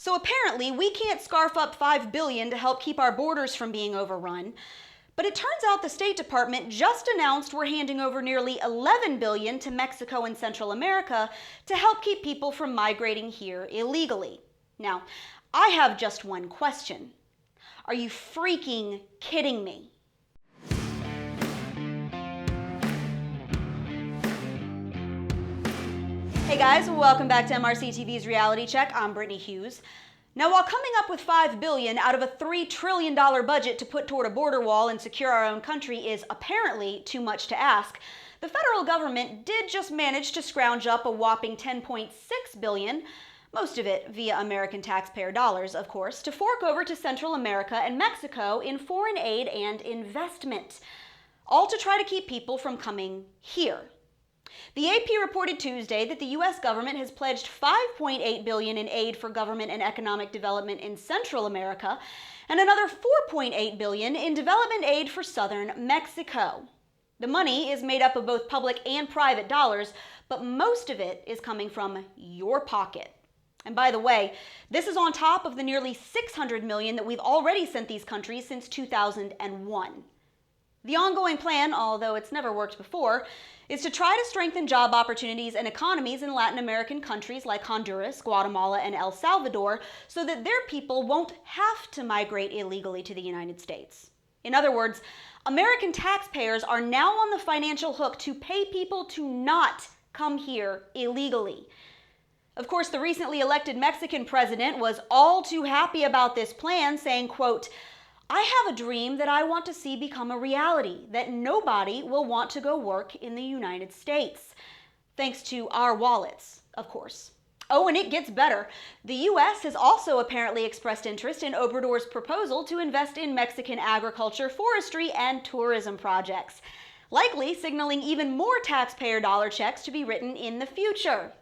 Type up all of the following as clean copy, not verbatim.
So apparently we can't scarf up $5 billion to help keep our borders from being overrun. But it turns out the State Department just announced we're handing over nearly $11 billion to Mexico and Central America to help keep people from migrating here illegally. Now, I have just one question. Are you freaking kidding me? Hey guys, welcome back to MRC-TV's Reality Check. I'm Brittany Hughes. Now, while coming up with $5 billion out of a $3 trillion budget to put toward a border wall and secure our own country is apparently too much to ask, the federal government did just manage to scrounge up a whopping $10.6 billion, most of it via American taxpayer dollars, of course, to fork over to Central America and Mexico in foreign aid and investment, all to try to keep people from coming here. The AP reported Tuesday that the U.S. government has pledged $5.8 billion in aid for government and economic development in Central America and another $4.8 billion in development aid for southern Mexico. The money is made up of both public and private dollars, but most of it is coming from your pocket. And by the way, this is on top of the nearly $600 million that we've already sent these countries since 2001. The ongoing plan, although it's never worked before, is to try to strengthen job opportunities and economies in Latin American countries like Honduras, Guatemala, and El Salvador so that their people won't have to migrate illegally to the United States. In other words, American taxpayers are now on the financial hook to pay people to not come here illegally. Of course, the recently elected Mexican president was all too happy about this plan, saying, quote, "I have a dream that I want to see become a reality, that nobody will want to go work in the United States." Thanks to our wallets, of course. Oh, and it gets better. The U.S. has also apparently expressed interest in Obrador's proposal to invest in Mexican agriculture, forestry, and tourism projects, likely signaling even more taxpayer dollar checks to be written in the future.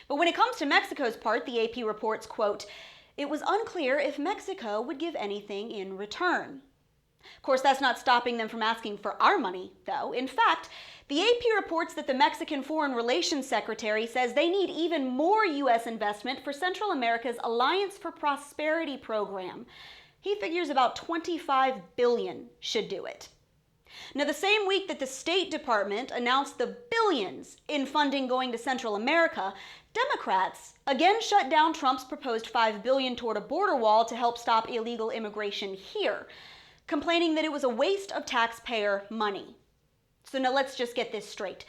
But when it comes to Mexico's part, the AP reports, quote, "It was unclear if Mexico would give anything in return." Of course, that's not stopping them from asking for our money, though. In fact, the AP reports that the Mexican Foreign Relations Secretary says they need even more U.S. investment for Central America's Alliance for Prosperity program. He figures about $25 billion should do it. Now, the same week that the State Department announced the billions in funding going to Central America, Democrats again shut down Trump's proposed $5 billion toward a border wall to help stop illegal immigration here, complaining that it was a waste of taxpayer money. So now let's just get this straight.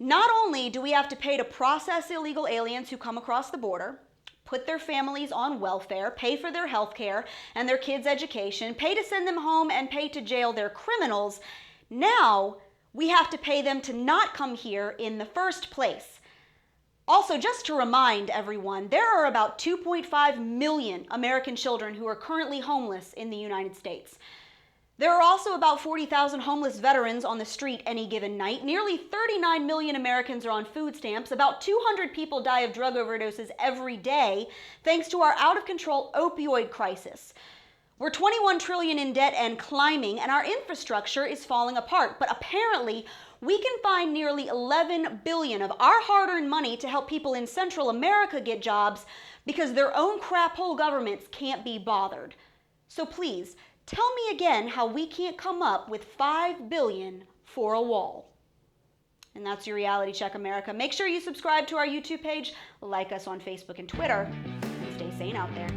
Not only do we have to pay to process illegal aliens who come across the border, put their families on welfare, pay for their health care and their kids' education, pay to send them home, and pay to jail their criminals, now we have to pay them to not come here in the first place. Also, just to remind everyone, there are about 2.5 million American children who are currently homeless in the United States. There are also about 40,000 homeless veterans on the street any given night. Nearly 39 million Americans are on food stamps. About 200 people die of drug overdoses every day, thanks to our out-of-control opioid crisis. We're $21 trillion in debt and climbing, and our infrastructure is falling apart. But apparently, we can find nearly $11 billion of our hard-earned money to help people in Central America get jobs because their own crap-hole governments can't be bothered. So please, tell me again how we can't come up with $5 billion for a wall. And that's your Reality Check, America. Make sure you subscribe to our YouTube page, like us on Facebook and Twitter, and stay sane out there.